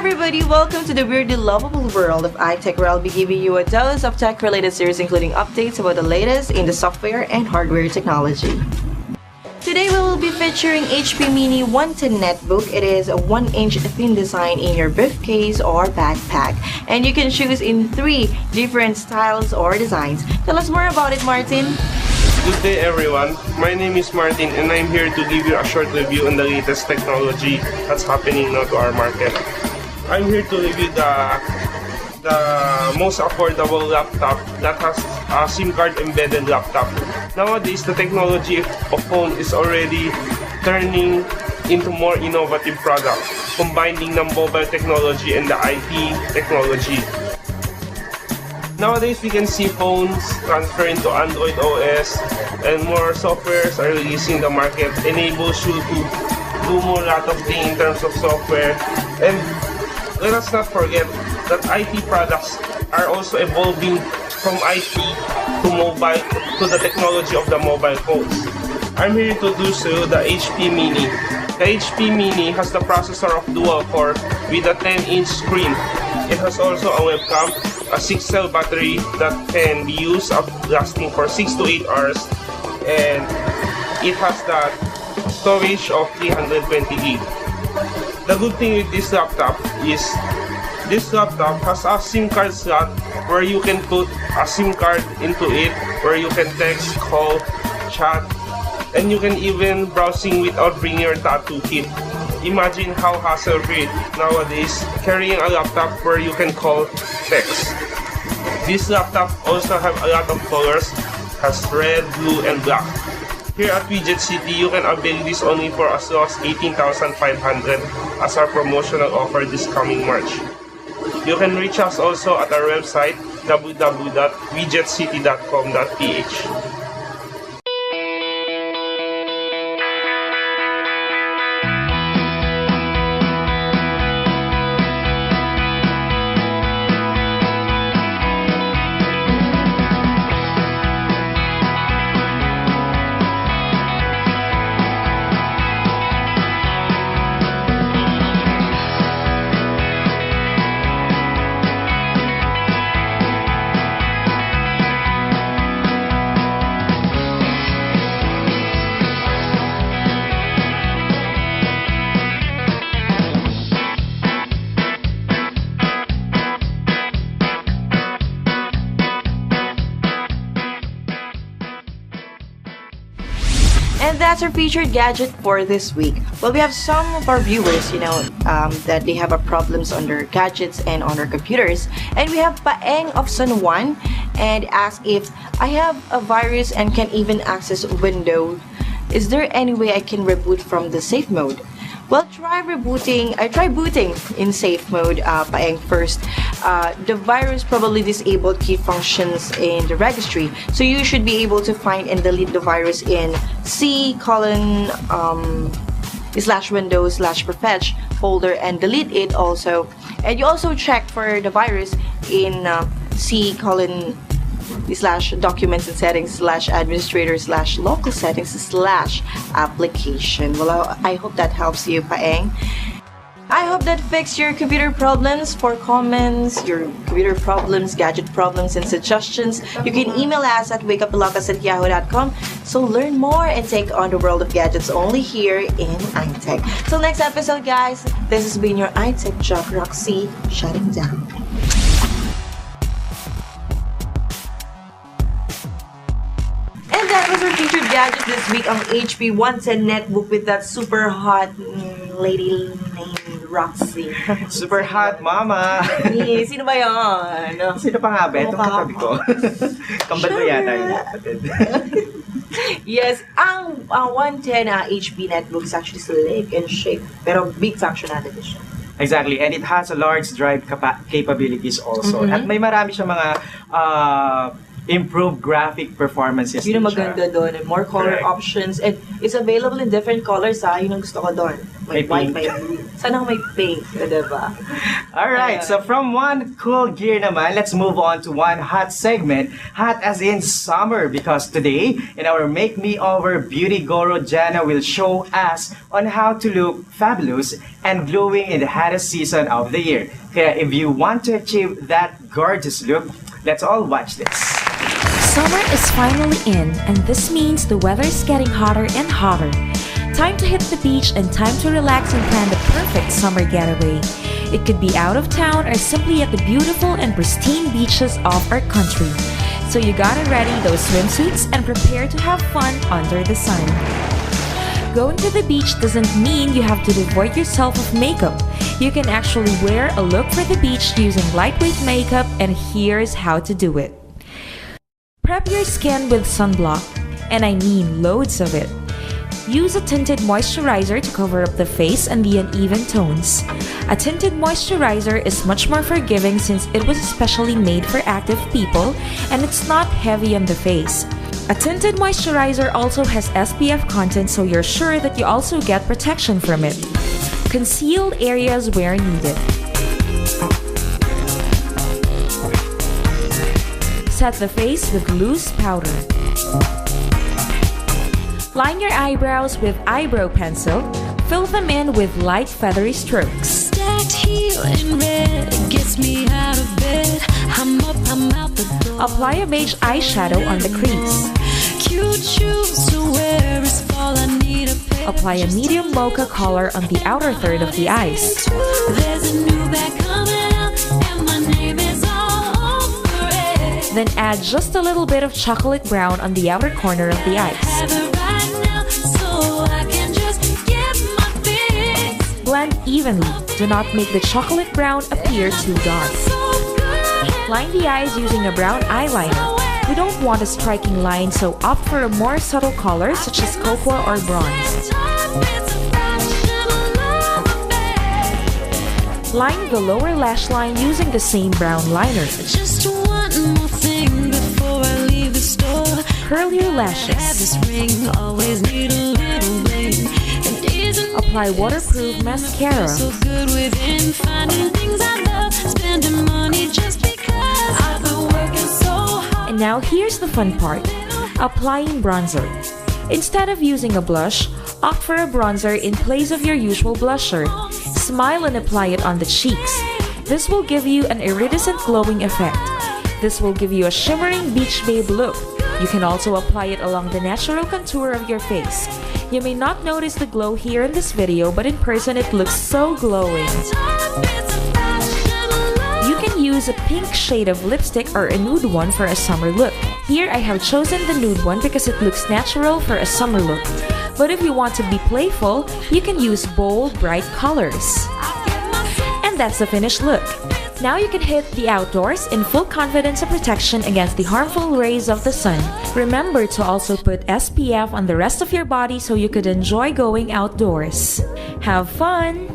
everybody, welcome to the weirdly lovable world of iTech, where I'll be giving you a dose of tech-related series including updates about the latest in the software and hardware technology. Today we will be featuring HP Mini 110 Netbook. It is a 1-inch thin design in your briefcase or backpack, and you can choose in 3 different styles or designs. Tell us more about it, Martin. Good day everyone, my name is Martin and I'm here to give you a short review on the latest technology that's happening now to our market. I'm here to review the most affordable laptop that has a SIM card embedded laptop. Nowadays, the technology of phone is already turning into more innovative product, combining the mobile technology and the IT technology. Nowadays, we can see phones transfer into Android OS and more softwares are releasing the market, enables you to do more lot of things in terms of software. And let us not forget that IT products are also evolving from IT to mobile, to the technology of the mobile phones. I'm here to introduce you the HP Mini. The HP Mini has the processor of dual core with a 10-inch screen. It has also a webcam, a 6-cell battery that can be used up lasting for 6 to 8 hours, and it has that storage of 320 gig. The good thing with this laptop is this laptop has a SIM card slot where you can put a SIM card into it, where you can text, call, chat, and you can even browsing without bringing your tattoo kit. Imagine how hassle-free nowadays carrying a laptop where you can call, text. This laptop also have a lot of colors, has red, blue, and black. Here at Widget City, you can avail this only for as low as 18,500 as our promotional offer this coming March. You can reach us also at our website www.widgetcity.com.ph. And that's our featured gadget for this week. Well, we have some of our viewers, that they have problems on their gadgets and on their computers. And we have Paeng of San Juan and asks if I have a virus and can even access Windows. Is there any way I can reboot from the safe mode? Well, try booting in safe mode, Paeng, first. The virus probably disabled key functions in the registry, so you should be able to find and delete the virus in C:/Windows/Prefetch folder and delete it also. And you also check for the virus in C:/Documents and Settings/Administrator/Local Settings/Application. Well, I hope that helps you, Paeng. I hope that fixed your computer problems. For comments, your computer problems, gadget problems, and suggestions, you can email us at wakeupilocos@yahoo.com. So learn more and take on the world of gadgets only here in iTech. Till next episode, guys, this has been your iTech Jock Roxy shutting down. And that was our featured gadget this week on HP 110 Netbook with that super hot lady named Roxy. Super hot, mama! Sino ba yan? Sino pa nga ba? Itong katabi ko. Kambal mo yata yung kapatid. Yes, ang 110 HP Netbook is actually slick and shape, pero big functionality siya. Exactly, and it has a large drive capabilities also. At may marami siyang mga improved graphic performances. Yun ang din siya. maganda doon. And more color Correct. options. And it's available in different colors ha. Yun ang gusto ko doon. May May white, pink. may blue. Sana may pink. Diba? Alright, so from one cool gear naman, let's move on to one hot segment. Hot as in summer, because today, in our Make Me Over Beauty Guru, Jana will show us on how to look fabulous and glowing in the hottest season of the year. Kaya if you want to achieve that gorgeous look, let's all watch this. Summer is finally in, and this means the weather is getting hotter and hotter. Time to hit the beach and time to relax and plan the perfect summer getaway. It could be out of town or simply at the beautiful and pristine beaches of our country. So you gotta ready those swimsuits and prepare to have fun under the sun. Going to the beach doesn't mean you have to devoid yourself of makeup. You can actually wear a look for the beach using lightweight makeup, and here's how to do it. Prep your skin with sunblock, and I mean loads of it. Use a tinted moisturizer to cover up the face and the uneven tones. A tinted moisturizer is much more forgiving since it was especially made for active people and it's not heavy on the face. A tinted moisturizer also has SPF content, so you're sure that you also get protection from it. Conceal areas where needed. Set the face with loose powder. Line your eyebrows with eyebrow pencil. Fill them in with light feathery strokes. Stacked heel in red gets me out of bed. I'm up, I'm out the door. Apply a beige eyeshadow on the crease. Cute shoes to wear is all I need. A pair Apply a medium mocha color on the outer third of the eyes. There's a new bag coming out, and my name is all over it. Then add just a little bit of chocolate brown on the outer corner of the eyes. Have it right now, so I can just get my fix. Blend evenly. Do not make the chocolate brown appear too dark. So good. Line the eyes using a brown eyeliner. You don't want a striking line, so opt for a more subtle color such as cocoa or bronze. It's a fashionable affair. Line the lower lash line using the same brown liner. Just one more thing before I leave the store. Curl your Have lashes. this ring, always need a little bling. And isn't Apply waterproof mascara. so good within finding things I love, spending money just because I've been working so hard. And now here's the fun part. Applying bronzer. Instead of using a blush, opt for a bronzer in place of your usual blusher. Smile and apply it on the cheeks. This will give you an iridescent glowing effect. This will give you a shimmering beach babe look. You can also apply it along the natural contour of your face. You may not notice the glow here in this video, but in person it looks so glowing. It's a fashionable You can use a pink shade of lipstick or a nude one for a summer look. Here I have chosen the nude one because it looks natural for a summer look. But if you want to be playful, you can use bold, bright colors. And that's the finished look. Now you can hit the outdoors in full confidence and protection against the harmful rays of the sun. Remember to also put SPF on the rest of your body so you could enjoy going outdoors. Have fun!